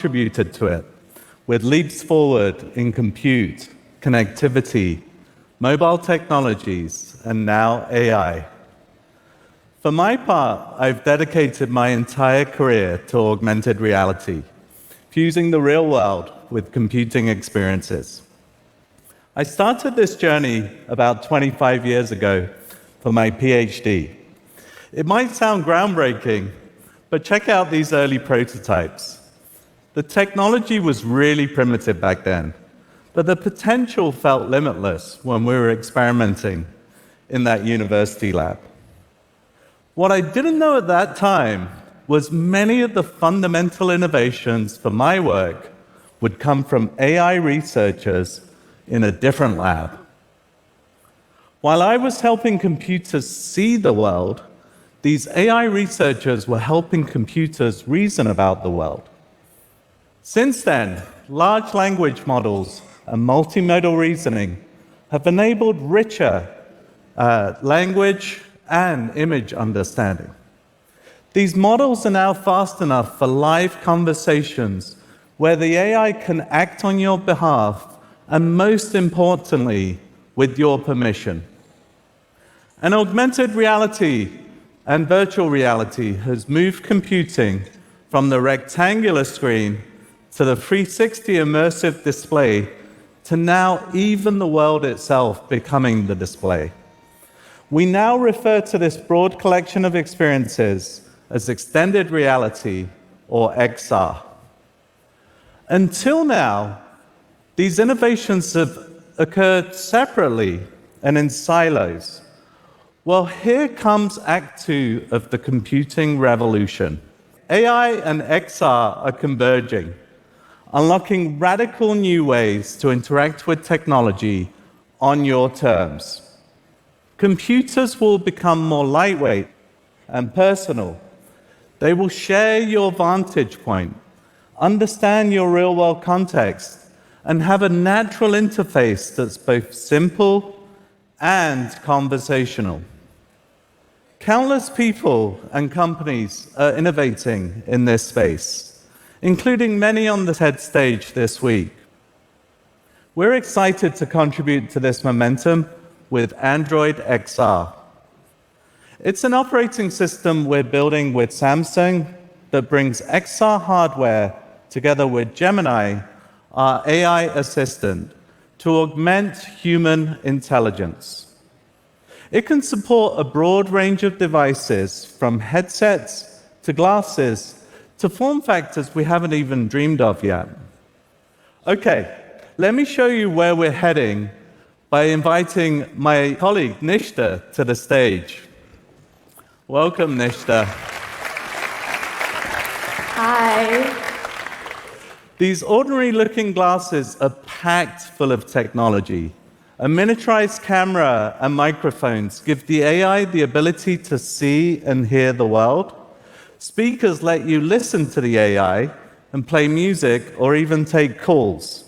contributed to it with leaps forward in compute, connectivity, mobile technologies, and now AI. For my part, I've dedicated my entire career to augmented reality, fusing the real world with computing experiences. I started this journey about 25 years ago for my PhD. It might sound groundbreaking, but check out these early prototypes. The technology was really primitive back then, but the potential felt limitless when we were experimenting in that university lab. What I didn't know at that time was many of the fundamental innovations for my work would come from AI researchers in a different lab. While I was helping computers see the world, these AI researchers were helping computers reason about the world. Since then, large language models and multimodal reasoning have enabled richer language and image understanding. These models are now fast enough for live conversations where the AI can act on your behalf and, most importantly, with your permission. And augmented reality and virtual reality has moved computing from the rectangular screen to the 360 immersive display to now even the world itself becoming the display. We now refer to this broad collection of experiences as extended reality, or XR. Until now, these innovations have occurred separately and in silos. Well, here comes Act 2 of the computing revolution. AI and XR are converging, unlocking radical new ways to interact with technology on your terms. Computers will become more lightweight and personal. They will share your vantage point, understand your real-world context, and have a natural interface that's both simple and conversational. Countless people and companies are innovating in this space, including many on the TED stage this week. We're excited to contribute to this momentum with Android XR. It's an operating system we're building with Samsung that brings XR hardware together with Gemini, our AI assistant, to augment human intelligence. It can support a broad range of devices, from headsets to glasses to form factors we haven't even dreamed of yet. Okay, let me show you where we're heading by inviting my colleague Nishta to the stage. Welcome, Nishta. Hi. These ordinary-looking glasses are packed full of technology. A miniaturized camera and microphones give the AI the ability to see and hear the world. Speakers let you listen to the AI and play music or even take calls.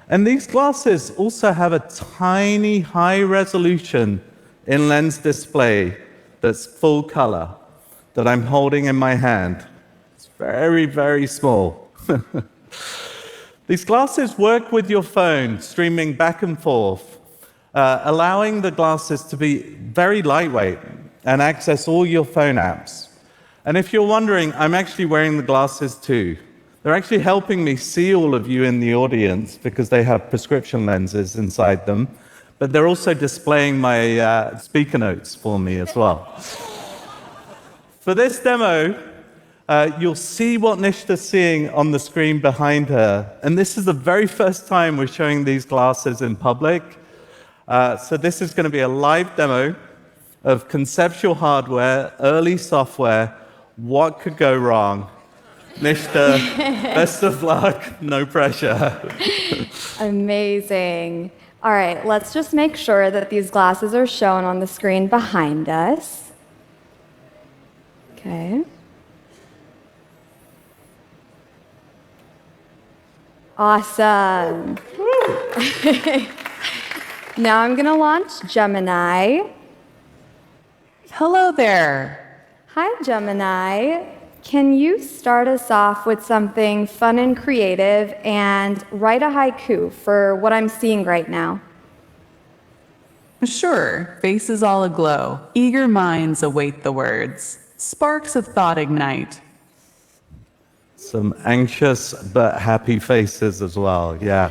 And these glasses also have a tiny, high-resolution in-lens display that's full color that I'm holding in my hand. It's very, very small. These glasses work with your phone, streaming back and forth, allowing the glasses to be very lightweight and access all your phone apps. And if you're wondering, I'm actually wearing the glasses too. They're actually helping me see all of you in the audience because they have prescription lenses inside them, but they're also displaying my speaker notes for me as well. For this demo, you'll see what Nishta's seeing on the screen behind her, and this is the very first time we're showing these glasses in public. So this is going to be a live demo of conceptual hardware, early software. What could go wrong? Nishta, best of luck, no pressure. Amazing. All right, let's just make sure that these glasses are shown on the screen behind us. Okay. Awesome. Now I'm going to launch Gemini. Hello there. Hi, Gemini. can you start us off with something fun and creative and write a haiku for what I'm seeing right now? Sure, faces all aglow, eager minds await the words. Sparks of thought ignite. Some anxious but happy faces as well, yeah.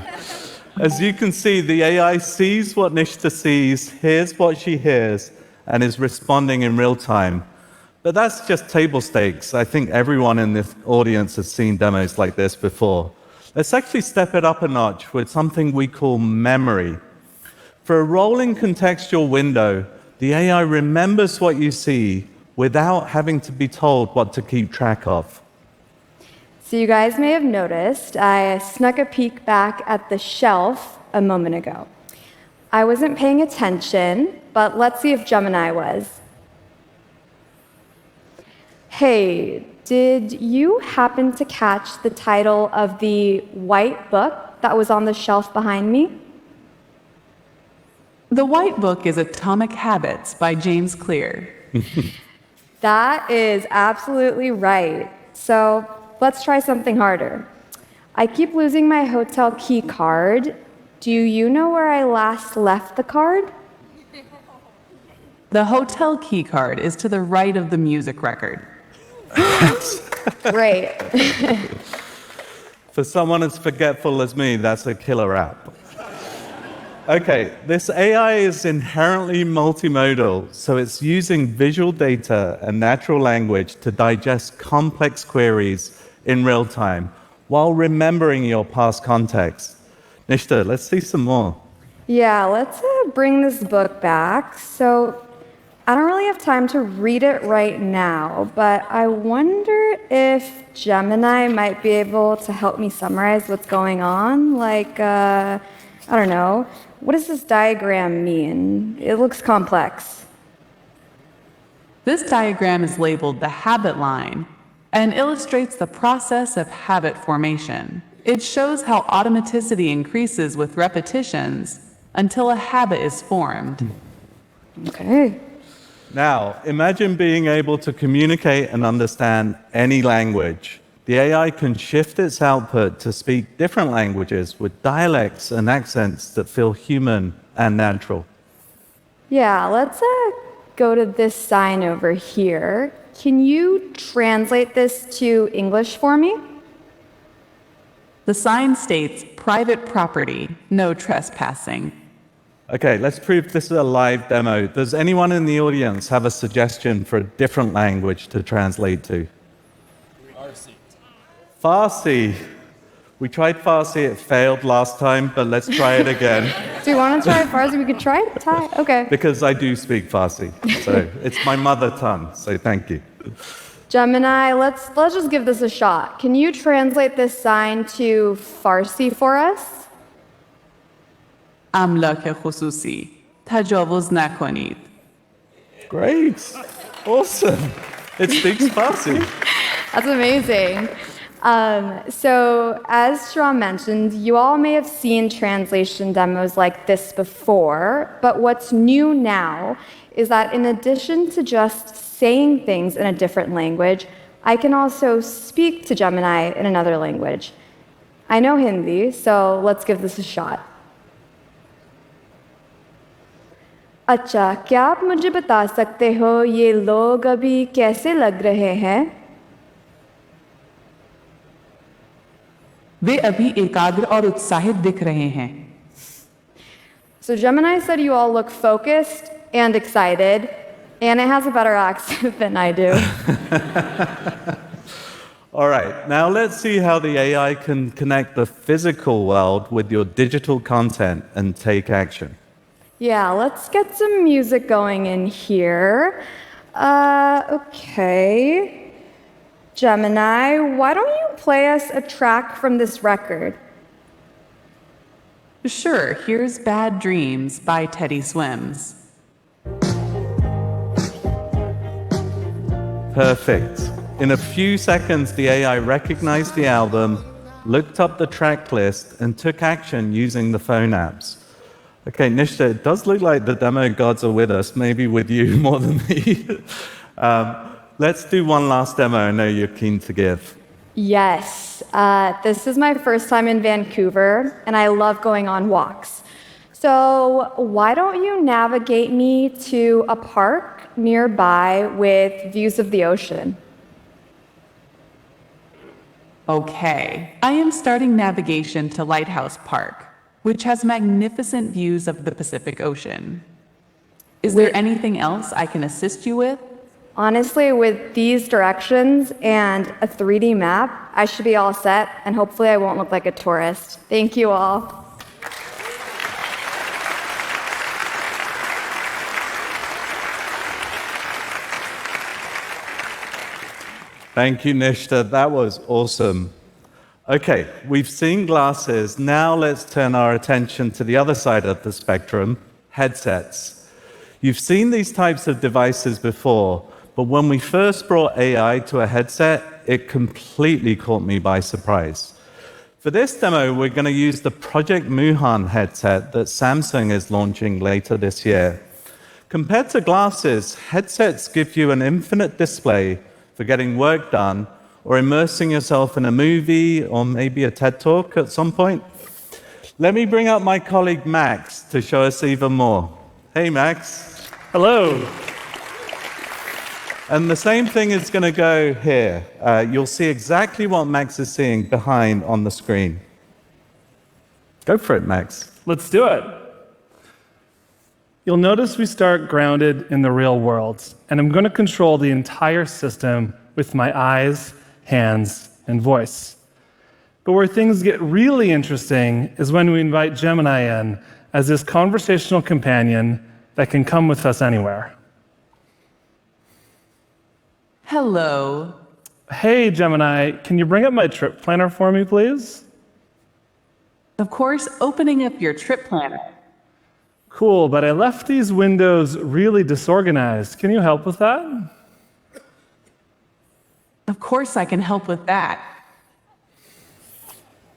As you can see, the AI sees what Nishta sees, hears what she hears, and is responding in real time. But that's just table stakes. I think everyone in this audience has seen demos like this before. Let's actually step it up a notch with something we call memory. For a rolling contextual window, the AI remembers what you see without having to be told what to keep track of. So you guys may have noticed I snuck a peek back at the shelf a moment ago. I wasn't paying attention, but let's see if Gemini was. Hey, did you happen to catch the title of the white book that was on the shelf behind me? The white book is Atomic Habits by James Clear. That is absolutely right. So let's try something harder. I keep losing my hotel key card. Do you know where I last left the card? The hotel key card is to the right of the music record. Great. For someone as forgetful as me, that's a killer app. Okay, this AI is inherently multimodal, so it's using visual data and natural language to digest complex queries in real time while remembering your past context. Nishta, let's see some more. Yeah, let's bring this book back. So I don't really have time to read it right now, but I wonder if Gemini might be able to help me summarize what's going on. Like, I don't know, what does this diagram mean? It looks complex. This diagram is labeled the habit line and illustrates the process of habit formation. It shows how automaticity increases with repetitions until a habit is formed. Okay. Now, imagine being able to communicate and understand any language. The AI can shift its output to speak different languages with dialects and accents that feel human and natural. Yeah, let's go to this sign over here. Can you translate this to English for me? The sign states private property, no trespassing. Okay, let's prove this is a live demo. Does anyone in the audience have a suggestion for a different language to translate to? Farsi. We tried Farsi, it failed last time, but let's try it again. Do you want to try Farsi? We could try it. Thai? Okay. Because I do speak Farsi, so it's my mother tongue, so thank you. Gemini, let's just give this a shot. Can you translate this sign to Farsi for us? املاک خصوصی تجاوز نکنید. Great. Awesome. It speaks Farsi. That's amazing. So, as Shahram mentioned, you all may have seen translation demos like this before, but what's new now is that in addition to just saying things in a different language, I can also speak to Gemini in another language. I know Hindi, so let's give this a shot. अच्छा, क्या आप मुझे बता सकते हो ये लोग अभी कैसे लग रहे हैं? वे अभी एकाग्र और उत्साहित दिख रहे हैं. So Gemini said you all look focused and excited, and it has a better accent than I do. All right, now let's see how the AI can connect the physical world with your digital content and take action. Yeah, let's get some music going in here. Okay. Gemini, why don't you play us a track from this record? Sure, here's Bad Dreams by Teddy Swims. Perfect. In a few seconds, the AI recognized the album, looked up the track list, and took action using the phone apps. Okay, Nishta, it does look like the demo gods are with us, maybe with you more than me. let's do one last demo I know you're keen to give. Yes, this is my first time in Vancouver, and I love going on walks. So why don't you navigate me to a park nearby with views of the ocean? Okay, I am starting navigation to Lighthouse Park, which has magnificent views of the Pacific Ocean. Is there anything else I can assist you with? Honestly, with these directions and a 3D map, I should be all set, and hopefully I won't look like a tourist. Thank you all. Thank you, Nishta. That was awesome. Okay, we've seen glasses. Now let's turn our attention to the other side of the spectrum, headsets. You've seen these types of devices before, but when we first brought AI to a headset, it completely caught me by surprise. For this demo, we're going to use the Project Muhan headset that Samsung is launching later this year. Compared to glasses, headsets give you an infinite display for getting work done or immersing yourself in a movie or maybe a TED Talk at some point. Let me bring up my colleague Max to show us even more. Hey, Max. Hello. And the same thing is going to go here. You'll see exactly what Max is seeing behind on the screen. Go for it, Max. Let's do it. You'll notice we start grounded in the real world, and I'm going to control the entire system with my eyes, hands, and voice. But where things get really interesting is when we invite Gemini in as this conversational companion that can come with us anywhere. Hello. Hey, Gemini, can you bring up my trip planner for me, please? Of course, opening up your trip planner. Cool, but I left these windows really disorganized. Can you help with that? Of course, I can help with that.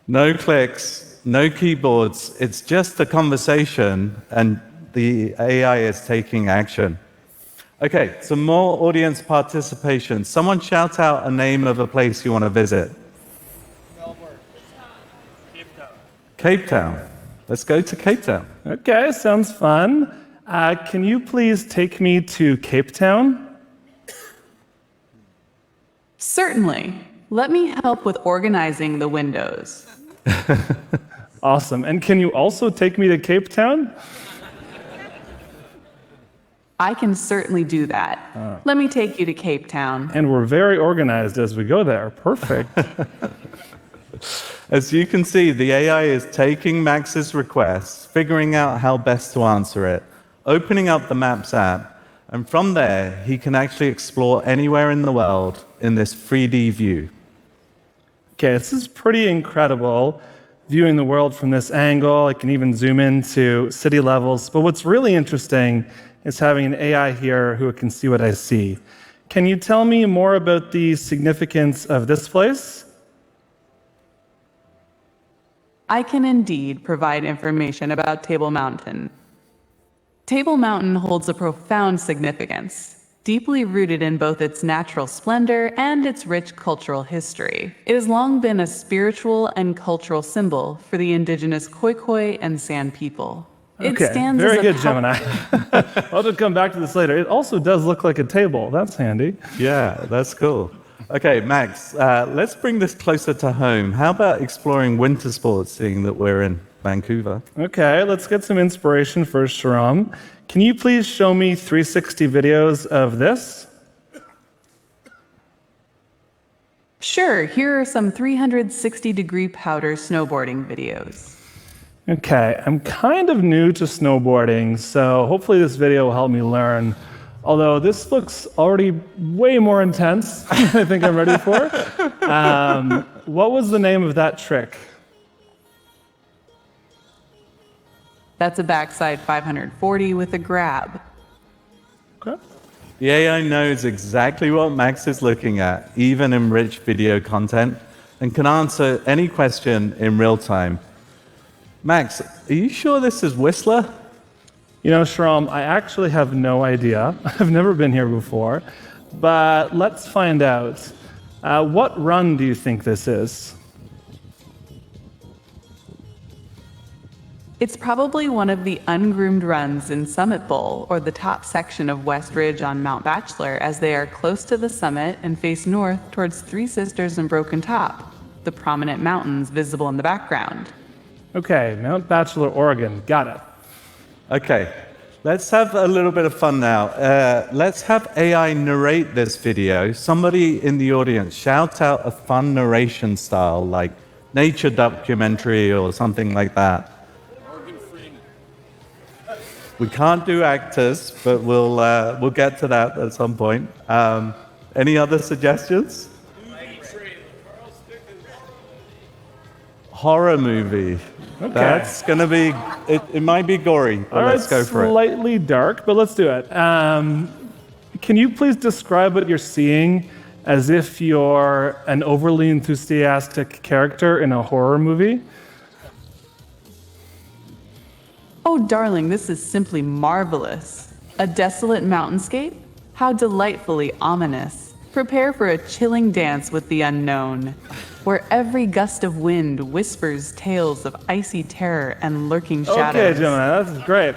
No clicks, no keyboards. It's just a conversation, and the AI is taking action. Okay, some more audience participation. Someone shout out a name of a place you want to visit. Cape Town. Let's go to Cape Town. Okay, sounds fun. Can you please take me to Cape Town? Certainly. Let me help with organizing the windows. Awesome. And can you also take me to Cape Town? I can certainly do that. Let me take you to Cape Town. And we're very organized as we go there. Perfect. As you can see, the AI is taking Max's request, figuring out how best to answer it, opening up the Maps app, and from there, he can actually explore anywhere in the world in this 3D view. Okay, this is pretty incredible, viewing the world from this angle. I can even zoom into city levels. But what's really interesting is having an AI here who can see what I see. Can you tell me more about the significance of this place? I can indeed provide information about Table Mountain. Table Mountain holds a profound significance, deeply rooted in both its natural splendor and its rich cultural history. It has long been a spiritual and cultural symbol for the indigenous Khoikhoi and San people. Okay, It stands very as good, Gemini. I'll just come back to this later. It also does look like a table. That's handy. Yeah, that's cool. Okay, Max, let's bring this closer to home. How about exploring winter sports, seeing that we're in Vancouver? Okay, let's get some inspiration first, Shahram. Can you please show me 360 videos of this? Sure, here are some 360-degree powder snowboarding videos. Okay, I'm kind of new to snowboarding, so hopefully this video will help me learn. Although this looks already way more intense than I think I'm ready for. What was the name of that trick? That's a backside 540 with a grab. Okay. The AI knows exactly what Max is looking at, even in rich video content, and can answer any question in real time. Max, are you sure this is Whistler? You know, Shahram, I actually have no idea. I've never been here before. but let's find out. What run do you think this is? It's probably one of the ungroomed runs in Summit Bowl, or the top section of West Ridge on Mount Bachelor, as they are close to the summit and face north towards Three Sisters and Broken Top, the prominent mountains visible in the background. Okay, Mount Bachelor, Oregon. Got it. Okay, let's have a little bit of fun now. Let's have AI narrate this video. Somebody in the audience shout out a fun narration style, like nature documentary or something like that. We can't do actors, but we'll get to that at some point. Any other suggestions? Horror movie. Okay. That's gonna be. It might be gory, but let's go for it. Slightly dark, but let's do it. Can you please describe what you're seeing as if you're an overly enthusiastic character in a horror movie? Oh, darling, this is simply marvelous. A desolate mountainscape? How delightfully ominous. Prepare for a chilling dance with the unknown, where every gust of wind whispers tales of icy terror and lurking shadows. Okay, Gemini, that's great.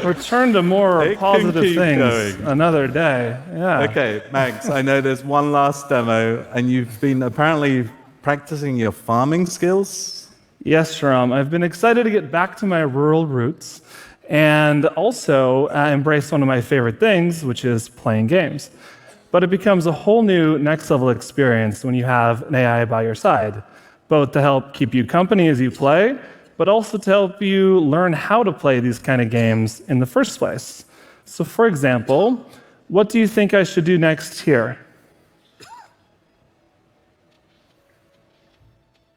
Return to more It can positive keep things going. another day. Yeah. Okay, Max. I know there's one last demo, and you've been apparently practicing your farming skills. Yes, Shahram. I've been excited to get back to my rural roots and also embrace one of my favorite things, which is playing games. But it becomes a whole new next level experience when you have an AI by your side, both to help keep you company as you play, but also to help you learn how to play these kind of games in the first place. So, for example, what do you think I should do next here?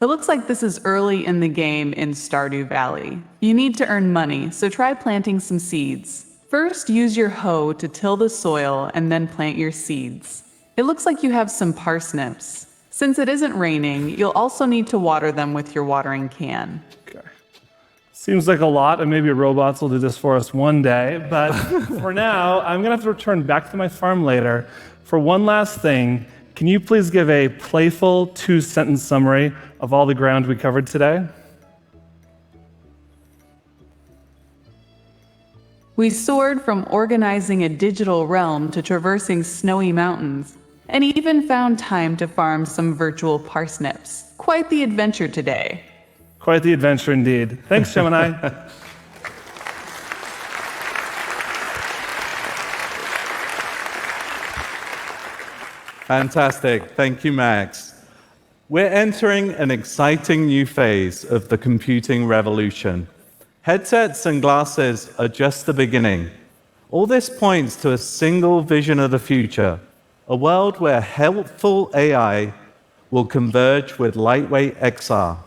It looks like this is early in the game in Stardew Valley. You need to earn money, so try planting some seeds. First, use your hoe to till the soil and then plant your seeds. It looks like you have some parsnips. Since it isn't raining, you'll also need to water them with your watering can. Okay. Seems like a lot, and maybe robots will do this for us one day, but for now, I'm gonna have to return back to my farm later. For one last thing, can you please give a playful 2-sentence summary of all the ground we covered today? We soared from organizing a digital realm to traversing snowy mountains, and even found time to farm some virtual parsnips. Quite the adventure today. Quite the adventure indeed. Thanks, Gemini. Fantastic. Thank you, Max. We're entering an exciting new phase of the computing revolution. Headsets and glasses are just the beginning. All this points to a single vision of the future, a world where helpful AI will converge with lightweight XR.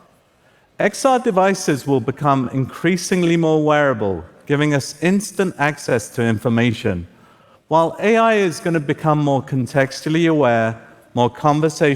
XR devices will become increasingly more wearable, giving us instant access to information, while AI is going to become more contextually aware, more conversational,